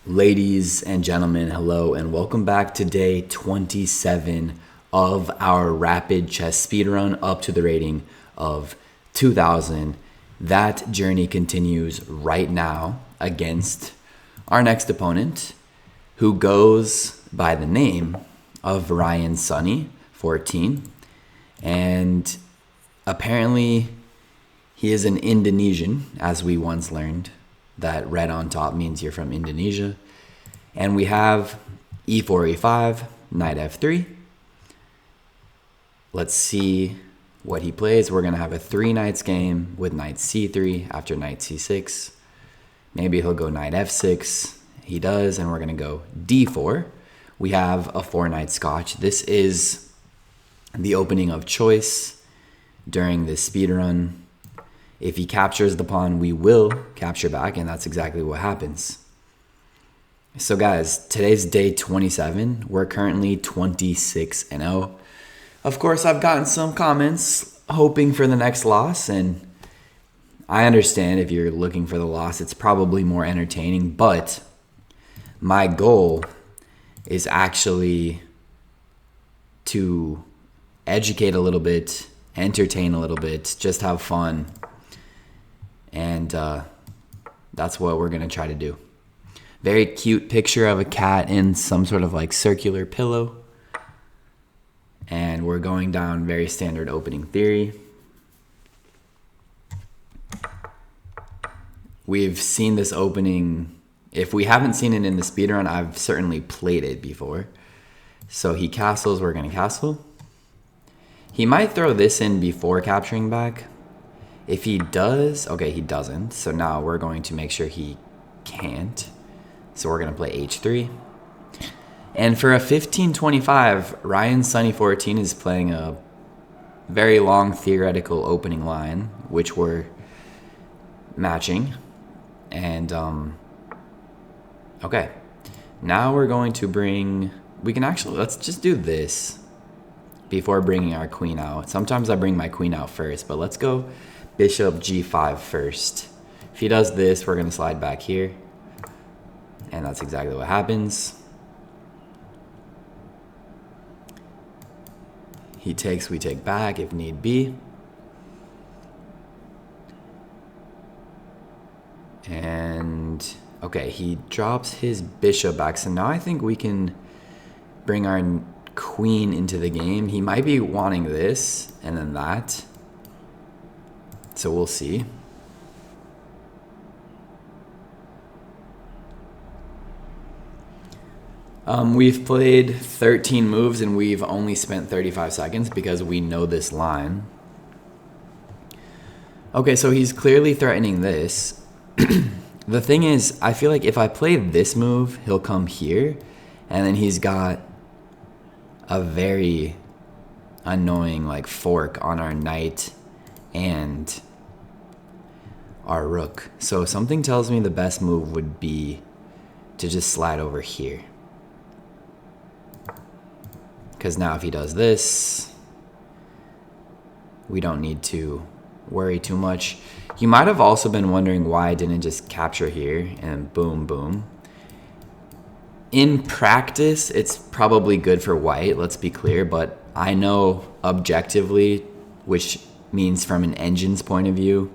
Ladies and gentlemen, hello and welcome back to day 27 of our rapid chess speedrun up to the rating of 2000. That journey continues right now against our next opponent, who goes by the name of Ryan Sunny 14, and apparently he is an Indonesian, as we once learned. That red on top means you're from Indonesia. And we have e4, e5, knight f3. Let's see what he plays. We're going to have a 3 knights game with knight c3 after knight c6. Maybe he'll go knight f6. He does, and we're going to go d4. We have a 4 knight scotch. This is the opening of choice during this speedrun. If he captures the pawn, we will capture back, and that's exactly what happens. So guys, today's day 27. We're currently 26-0. Of course, I've gotten some comments hoping for the next loss, and I understand if you're looking for the loss, it's probably more entertaining, but my goal is actually to educate a little bit, entertain a little bit, just have fun. And that's what we're going to try to do. Very cute picture of a cat in some sort of like circular pillow. And we're going down very standard opening theory. We've seen this opening. If we haven't seen it in the speedrun, I've certainly played it before. So he castles, we're going to castle. He might throw this in before capturing back. If he does, okay, he doesn't. So now we're going to make sure he can't. So we're going to play h3. And for a 15-25, Ryan Sunny 14 is playing a very long theoretical opening line, which we're matching. And, okay. Now we're going to let's just do this before bringing our queen out. Sometimes I bring my queen out first, but let's go bishop g5 first. If he does this, we're going to slide back here. And that's exactly what happens. He takes, we take back if need be. And, okay, he drops his bishop back. So now I think we can bring our queen into the game. He might be wanting this and then that. So we'll see. We've played 13 moves and we've only spent 35 seconds because we know this line. Okay, so he's clearly threatening this. The thing is, I feel like if I play this move, he'll come here, and then he's got a very annoying like fork on our knight and our rook. So something tells me the best move would be to just slide over here. Because now if he does this, we don't need to worry too much. You might have also been wondering why I didn't just capture here and boom, boom. In practice, it's probably good for white, let's be clear, but I know objectively, which means from an engine's point of view,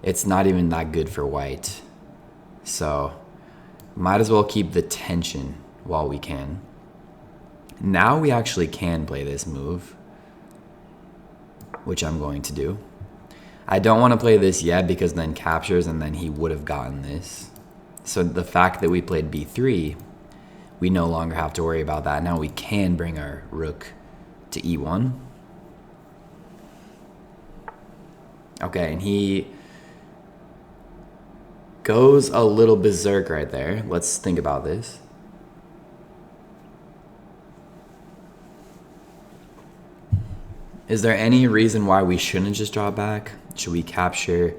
it's not even that good for white. So might as well keep the tension while we can. Now we actually can play this move, which I'm going to do. I don't want to play this yet because then captures and then he would have gotten this. So the fact that we played b3, we no longer have to worry about that. Now we can bring our rook to e1. Okay, and he goes a little berserk right there. Let's think about this. Is there any reason why we shouldn't just draw back? Should we capture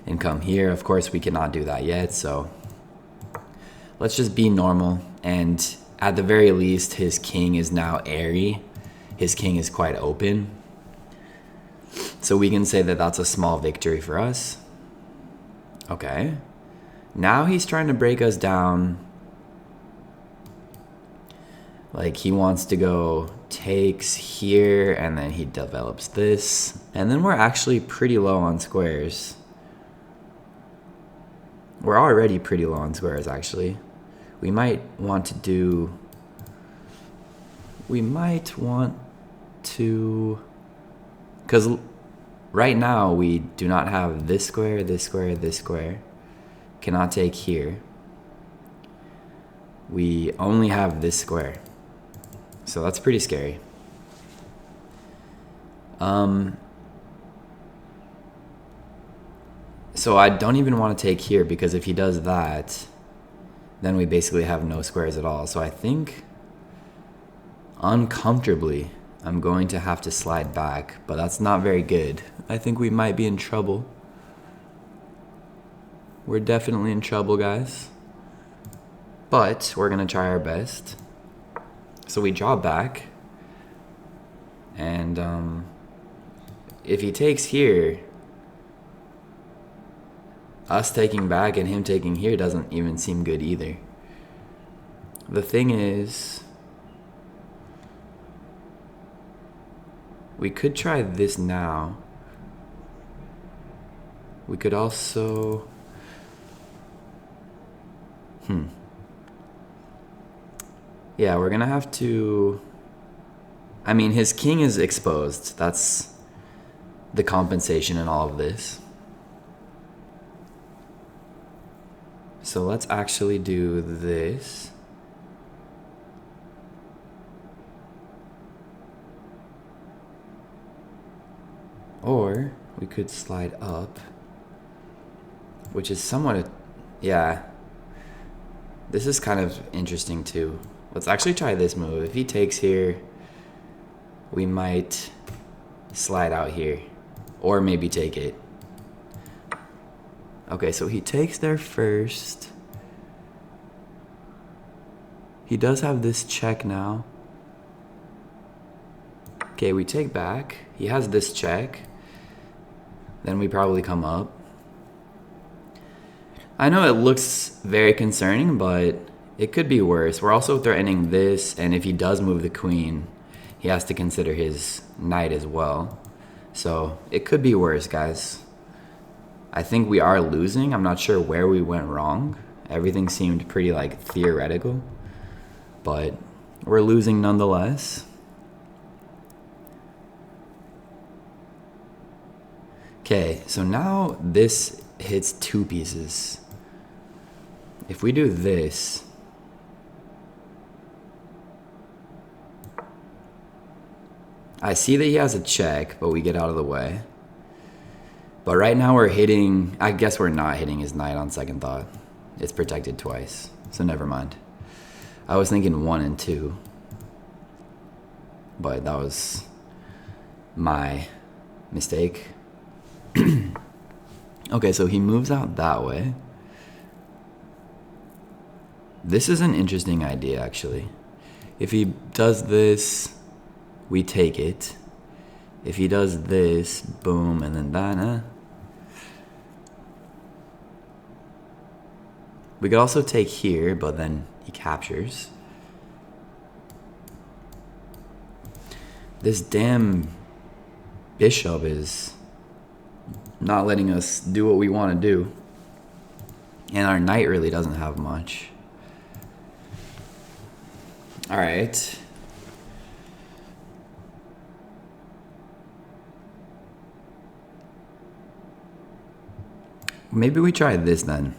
and come here? Of course, we cannot do that yet, so let's just be normal. And at the very least, his king is now airy. His king is quite open. So we can say that that's a small victory for us. Okay. Now he's trying to break us down. Like he wants to go takes here, and then he develops this. And then we're actually pretty low on squares. We're already pretty low on squares, actually. We might want to... Because right now we do not have this square, this square, this square. Cannot take here. We only have this square. So that's pretty scary. So I don't even want to take here, because if he does that, then we basically have no squares at all. So I think uncomfortably I'm going to have to slide back, but that's not very good. I think we might be in trouble. We're definitely in trouble, guys. But we're going to try our best. So we draw back. And if he takes here, us taking back and him taking here doesn't even seem good either. The thing is, we could try this now. We could also... Yeah, we're gonna have to... I mean, his king is exposed. That's the compensation in all of this. So let's actually do this. Or we could slide up, which is somewhat... Yeah. This is kind of interesting too. Let's actually try this move. If he takes here, we might slide out here. Or maybe take it. Okay, so he takes there first. He does have this check now. Okay, we take back. He has this check. Then we probably come up. I know it looks very concerning, but it could be worse. We're also threatening this, and if he does move the queen, he has to consider his knight as well. So it could be worse, guys. I think we are losing. I'm not sure where we went wrong. Everything seemed pretty like theoretical, but we're losing nonetheless. Okay, so now this hits two pieces. If we do this, I see that he has a check, but we get out of the way. But right now we're hitting... I guess we're not hitting his knight on second thought. It's protected twice, so never mind. I was thinking 1 and 2. But that was my mistake. Okay, so he moves out that way. This is an interesting idea, actually. If he does this, we take it. If he does this, boom, and then that, we could also take here, but then he captures. This damn bishop is not letting us do what we want to do. And our knight really doesn't have much. Alright. Maybe we try this then.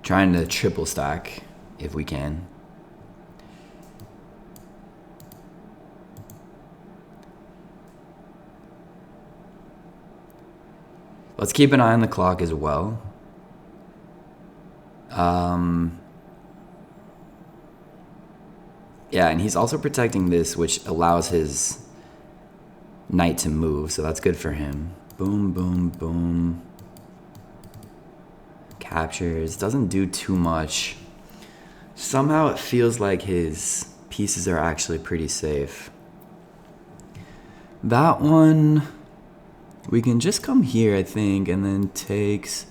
Trying to triple stack if we can. Let's keep an eye on the clock as well. Yeah, and he's also protecting this, which allows his knight to move, so that's good for him. Boom, boom, boom. Captures. Doesn't do too much. Somehow it feels like his pieces are actually pretty safe. That one... We can just come here, I think, and then takes.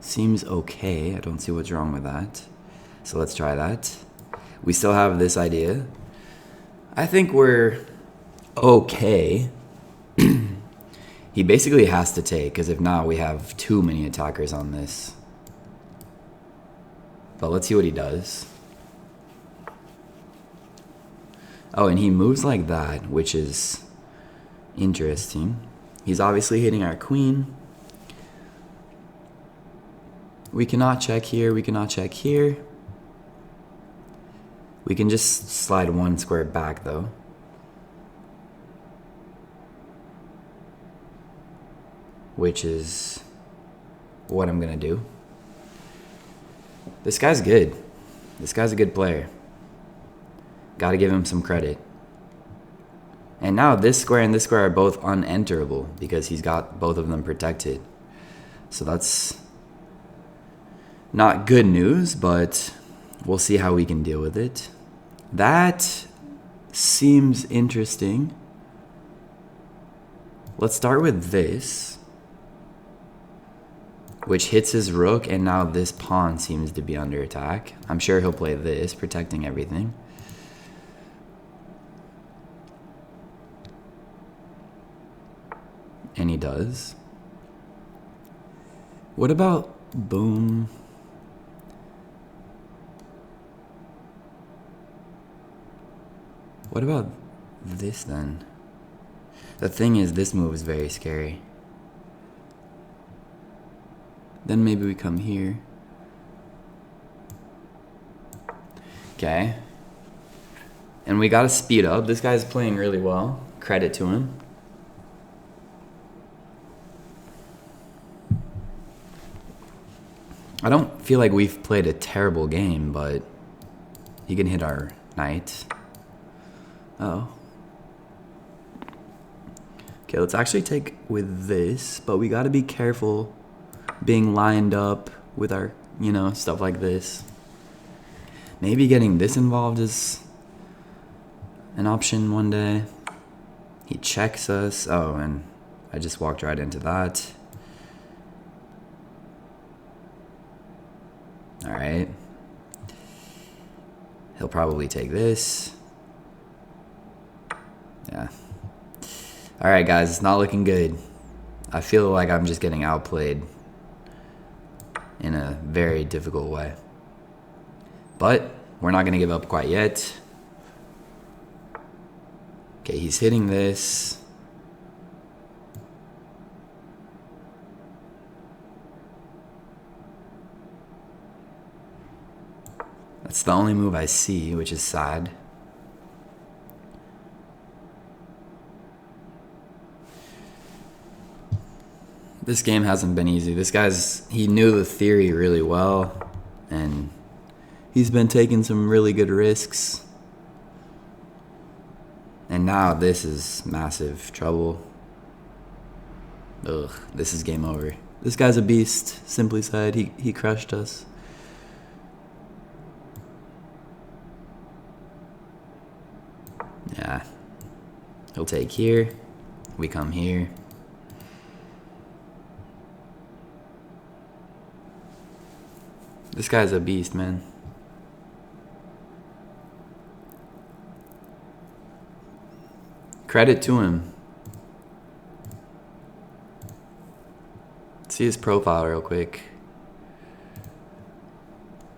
Seems okay. I don't see what's wrong with that. So let's try that. We still have this idea. I think we're okay. He basically has to take, because if not, we have too many attackers on this. But let's see what he does. Oh, and he moves like that, which is interesting. He's obviously hitting our queen. We cannot check here. We cannot check here. We can just slide one square back, though. Which is what I'm going to do. This guy's good. This guy's a good player. Got to give him some credit. And now this square and this square are both unenterable because he's got both of them protected. So that's not good news, but we'll see how we can deal with it. That seems interesting. Let's start with this, which hits his rook, and now this pawn seems to be under attack. I'm sure he'll play this, protecting everything. And he does. What about boom? What about this then? The thing is, this move is very scary. Then maybe we come here. Okay. And we gotta speed up. This guy's playing really well. Credit to him. I don't feel like we've played a terrible game, but he can hit our knight. Oh. Okay, let's actually take with this, but we gotta be careful being lined up with our, you know, stuff like this. Maybe getting this involved is an option one day. He checks us. Oh, and I just walked right into that. All right. He'll probably take this. Yeah. All right, guys, it's not looking good. I feel like I'm just getting outplayed in a very difficult way. But we're not going to give up quite yet. Okay, he's hitting this. That's the only move I see, which is sad. This game hasn't been easy. This guy's, he knew the theory really well, and he's been taking some really good risks. And now this is massive trouble. Ugh, this is game over. This guy's a beast, simply said. He crushed us. Yeah. He'll take here. We come here. This guy's a beast, man. Credit to him. Let's see his profile real quick.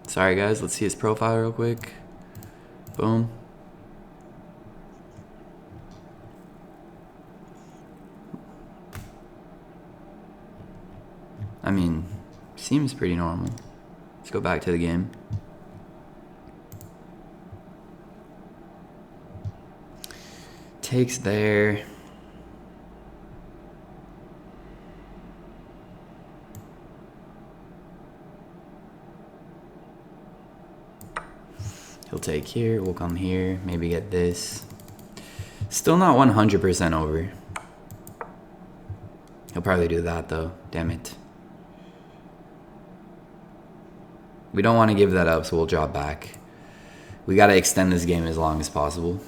Sorry guys, let's see his profile real quick. Boom. I mean, seems pretty normal. Let's go back to the game. Takes there. He'll take here, we'll come here, maybe get this. Still not 100% over. He'll probably do that though, damn it. We don't want to give that up, so we'll drop back. We got to extend this game as long as possible.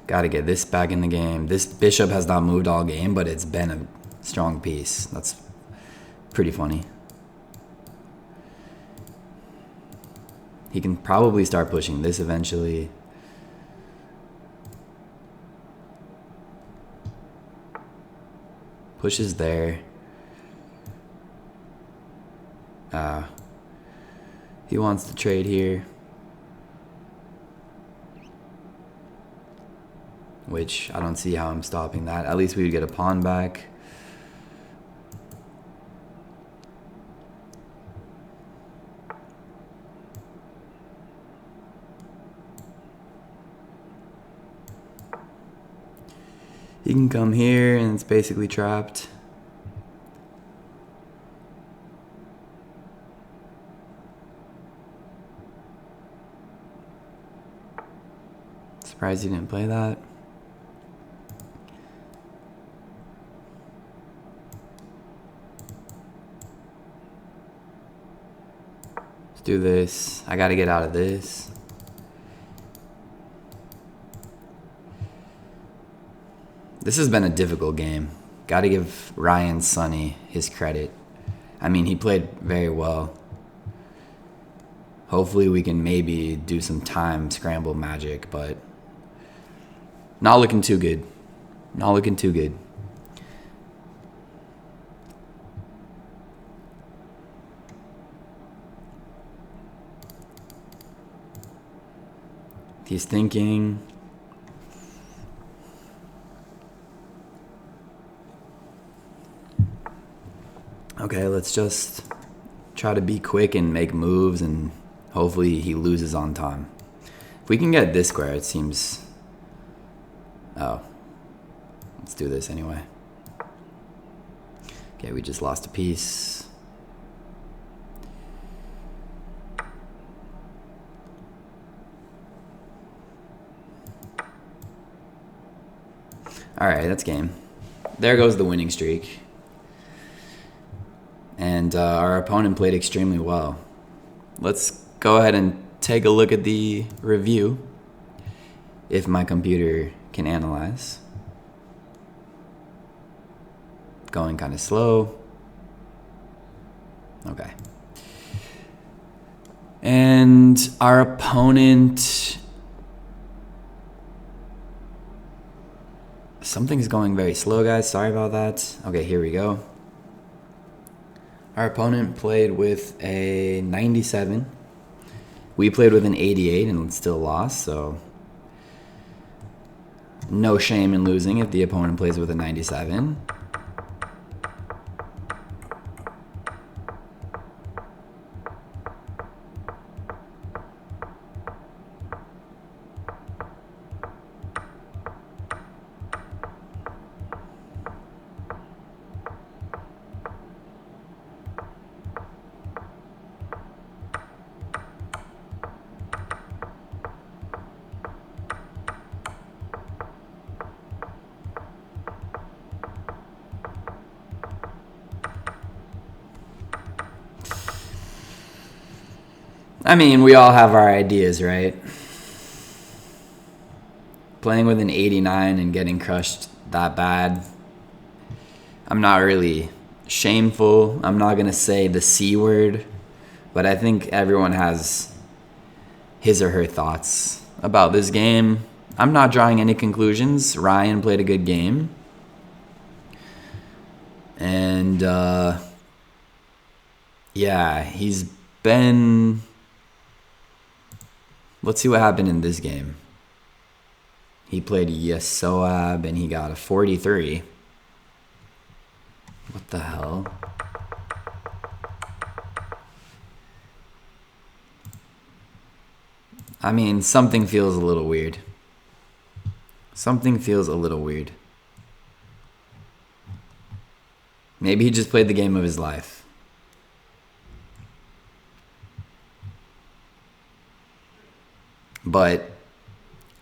Got to get this back in the game. This bishop has not moved all game, but it's been a strong piece. That's pretty funny. He can probably start pushing this eventually. Pushes there. He wants to trade here. Which I don't see how I'm stopping that. At least we would get a pawn back. He can come here and it's basically trapped. Surprised he didn't play that. Let's do this. I gotta get out of this. This has been a difficult game. Gotta give Ryan Sonny his credit. I mean, he played very well. Hopefully we can maybe do some time scramble magic, but not looking too good. Not looking too good. He's thinking. Okay, let's just try to be quick and make moves, and hopefully he loses on time. If we can get this square, it seems... Oh. Let's do this anyway. Okay, we just lost a piece. Alright, that's game. There goes the winning streak. And our opponent played extremely well. Let's go ahead and take a look at the review, if my computer can analyze. Going kind of slow. Okay. And our opponent... Something's going very slow, guys. Sorry about that. Okay, here we go. Our opponent played with a 97. We played with an 88 and still lost, so no shame in losing if the opponent plays with a 97. I mean, we all have our ideas, right? Playing with an 89 and getting crushed that bad. I'm not really shameful. I'm not going to say the C word, but I think everyone has his or her thoughts about this game. I'm not drawing any conclusions. Ryan played a good game. And, yeah, he's been... Let's see what happened in this game. He played Yasoab and he got a 43. What the hell? I mean, something feels a little weird. Something feels a little weird. Maybe he just played the game of his life. But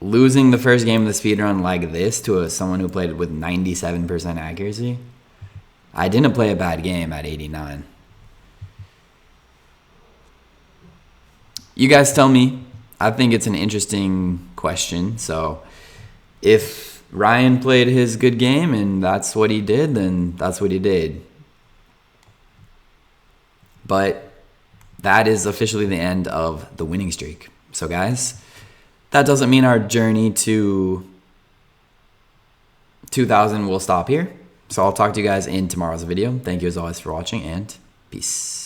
losing the first game of the speedrun like this to someone who played with 97% accuracy, I didn't play a bad game at 89. You guys tell me. I think it's an interesting question, so if Ryan played his good game and that's what he did, then that's what he did. But that is officially the end of the winning streak. So guys, that doesn't mean our journey to 2000 will stop here. So I'll talk to you guys in tomorrow's video. Thank you as always for watching, and peace.